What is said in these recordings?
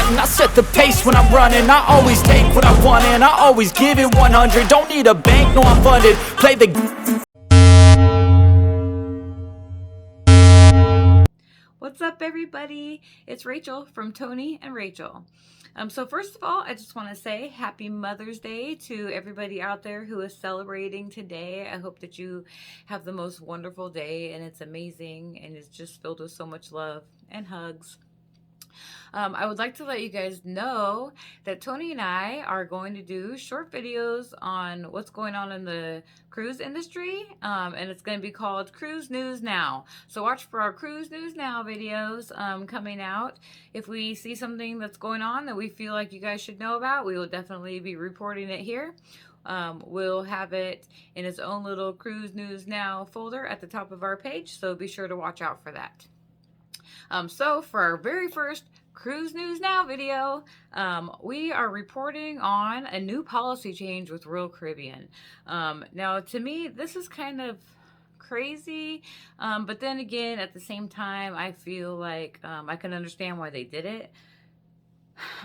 stunting. I set the pace when I'm running. I always take what I want and I always give it 100. Don't need a bank, no I'm funded. Play the... What's up, everybody? It's Rachel from Tony and Rachel. So first of all, I just want to say happy Mother's Day to everybody out there who is celebrating today. I hope that you have the most wonderful day and it's amazing and it's just filled with so much love and hugs. I would like to let you guys know that Tony and I are going to do short videos on what's going on in the cruise industry, and it's going to be called Cruise News Now. So watch for our Cruise News Now videos coming out. If we see something that's going on that we feel like you guys should know about, we will definitely be reporting it here. We'll have it in its own little Cruise News Now folder at the top of our page, so be sure to watch out for that. So for our very first Cruise News Now video, we are reporting on a new policy change with Royal Caribbean. Now, to me, this is kind of crazy, but then again, at the same time, I feel like I can understand why they did it.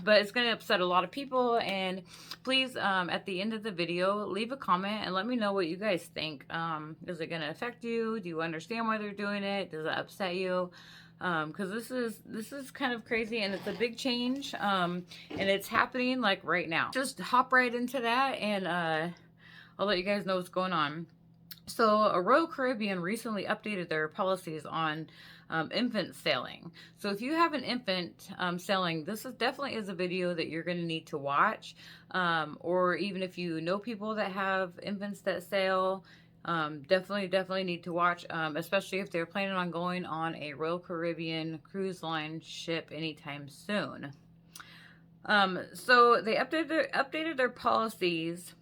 But it's going to upset a lot of people, and please, at the end of the video, leave a comment and let me know what you guys think. Is it going to affect you? Do you understand why they're doing it? Does it upset you? Because this is kind of crazy and it's a big change, and it's happening like right now. Just hop right into that and I'll let you guys know what's going on. So Royal Caribbean recently updated their policies on infant sailing. So if you have an infant sailing, this is definitely a video that you're going to need to watch, or even if you know people that have infants that sail, definitely need to watch, especially if they're planning on going on a Royal Caribbean Cruise Line ship anytime soon. So they updated their policies.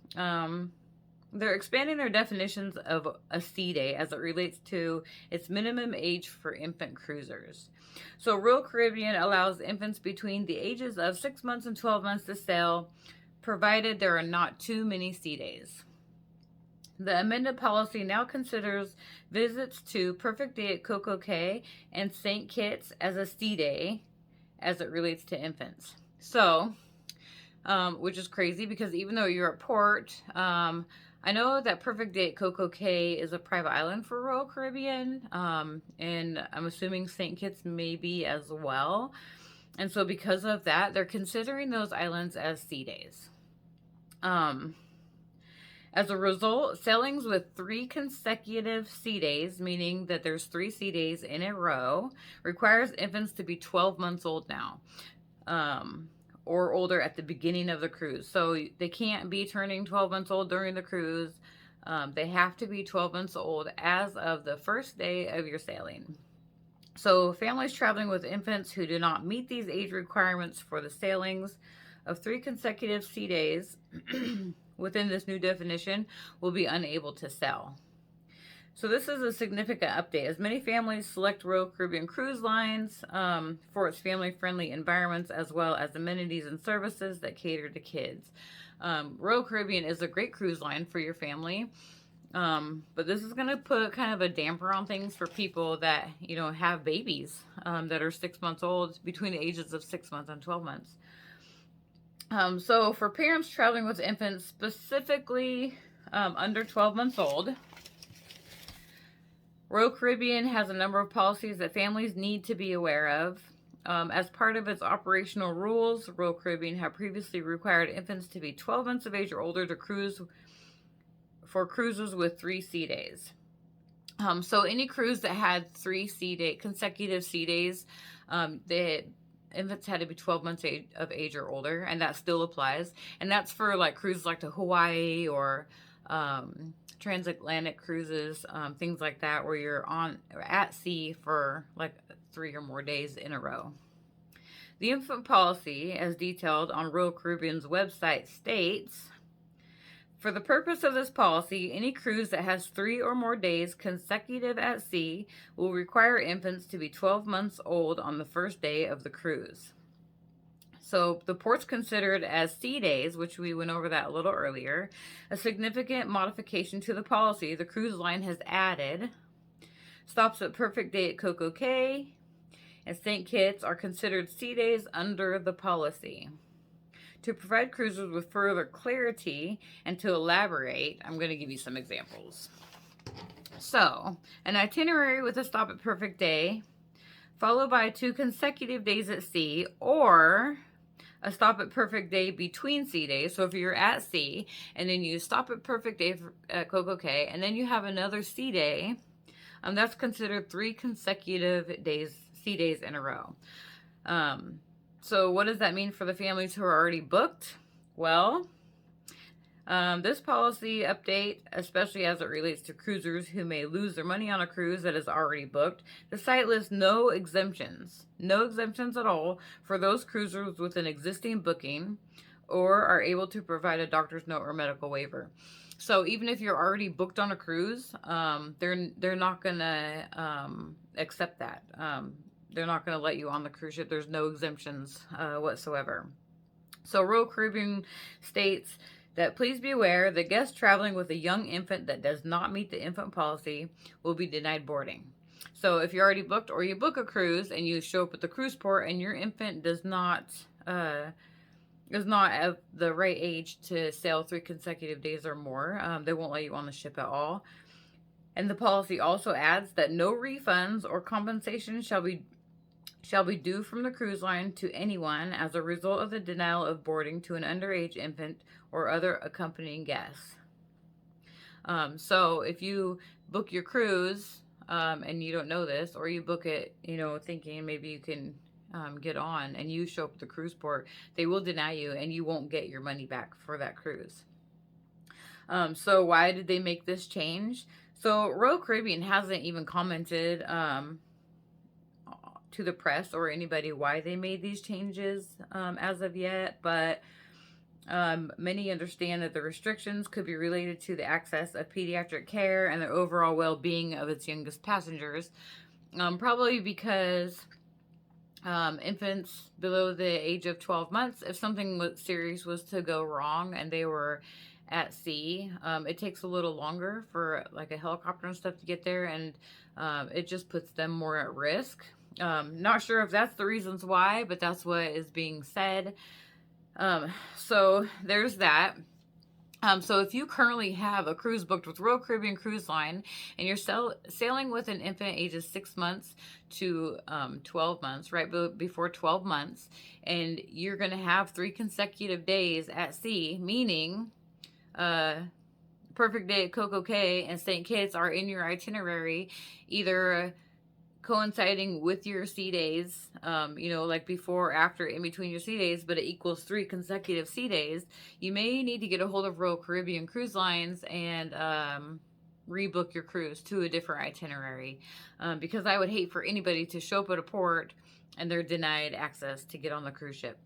They're expanding their definitions of a sea day as it relates to its minimum age for infant cruisers. So Royal Caribbean allows infants between the ages of 6 months and 12 months to sail, provided there are not too many sea days. The amended policy now considers visits to Perfect Day at Coco Cay and St. Kitts as a sea day as it relates to infants. So, which is crazy because even though you're at port, I know that Perfect Day at Coco Cay is a private island for Royal Caribbean, and I'm assuming St. Kitts may be as well. And so because of that, they're considering those islands as sea days. As a result, sailings with 3 consecutive sea days, meaning that there's 3 sea days in a row, requires infants to be 12 months old now, or older at the beginning of the cruise. So they can't be turning 12 months old during the cruise. They have to be 12 months old as of the first day of your sailing. So families traveling with infants who do not meet these age requirements for the sailings of 3 consecutive sea days within this new definition will be unable to sail. So this is a significant update as many families select Royal Caribbean Cruise Lines for its family-friendly environments as well as amenities and services that cater to kids. Royal Caribbean is a great cruise line for your family, but this is going to put kind of a damper on things for people that, you know, have babies that are 6 months old, between the ages of 6 months and 12 months. So for parents traveling with infants, specifically under 12 months old, Royal Caribbean has a number of policies that families need to be aware of. As part of its operational rules, Royal Caribbean have previously required infants to be 12 months of age or older to cruise for cruises with 3 sea days. So any cruise that had 3 consecutive sea days, infants had to be 12 months of age or older, and that still applies. And that's for like cruises like to Hawaii or transatlantic cruises, things like that, where you're at sea for like 3 or more days in a row. The infant policy, as detailed on Royal Caribbean's website, states, for the purpose of this policy, any cruise that has 3 or more days consecutive at sea will require infants to be 12 months old on the first day of the cruise. So the ports considered as sea days, which we went over that a little earlier, a significant modification to the policy the cruise line has added, stops at Perfect Day at Coco Cay, and St. Kitts are considered sea days under the policy. To provide cruisers with further clarity and to elaborate, I'm going to give you some examples. So, an itinerary with a stop at Perfect Day, followed by 2 consecutive days at sea, or a stop at Perfect Day between sea days. So if you're at sea and then you stop at Perfect Day at Coco Cay and then you have another sea day, that's considered 3 consecutive days, sea days in a row. So what does that mean for the families who are already booked? Well, this policy update, especially as it relates to cruisers who may lose their money on a cruise that is already booked, the site lists no exemptions at all for those cruisers with an existing booking or are able to provide a doctor's note or medical waiver. So even if you're already booked on a cruise, they're not gonna accept that. They're not gonna let you on the cruise ship. There's no exemptions whatsoever. So Royal Caribbean states that please be aware that guests traveling with a young infant that does not meet the infant policy will be denied boarding. So if you're already booked or you book a cruise and you show up at the cruise port and your infant is not at the right age to sail 3 consecutive days or more, they won't let you on the ship at all. And the policy also adds that no refunds or compensation shall be due from the cruise line to anyone as a result of the denial of boarding to an underage infant or other accompanying guests. So if you book your cruise and you don't know this, or you book it, thinking maybe you can get on, and you show up at the cruise port, they will deny you and you won't get your money back for that cruise. So why did they make this change? So Royal Caribbean hasn't even commented to the press or anybody why they made these changes as of yet, but many understand that the restrictions could be related to the access of pediatric care and the overall well-being of its youngest passengers, probably because infants below the age of 12 months, if something serious was to go wrong and they were at sea, it takes a little longer for like a helicopter and stuff to get there, and it just puts them more at risk. Not sure if that's the reasons why, but that's what is being said. So there's that. So if you currently have a cruise booked with Royal Caribbean Cruiseline and you're sailing with an infant ages 6 months to 12 months, right before 12 months, and you're going to have 3 consecutive days at sea, meaning Perfect Day at Coco Cay and St. Kitts are in your itinerary, either coinciding with your sea days, like before or after, in between your sea days, but it equals 3 consecutive sea days, you may need to get a hold of Royal Caribbean Cruise Lines and rebook your cruise to a different itinerary, because I would hate for anybody to show up at a port and they're denied access to get on the cruise ship.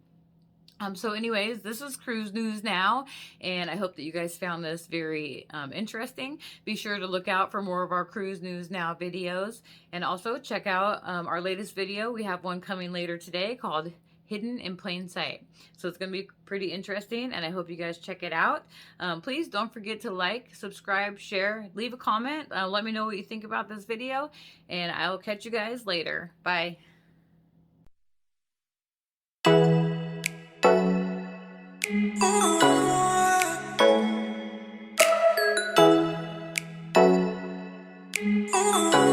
So anyways, this is Cruise News Now, and I hope that you guys found this very interesting. Be sure to look out for more of our Cruise News Now videos, and also check out our latest video. We have one coming later today called Hidden in Plain Sight. So it's going to be pretty interesting, and I hope you guys check it out. Please don't forget to like, subscribe, share, leave a comment. Let me know what you think about this video, and I'll catch you guys later. Bye. Ooh.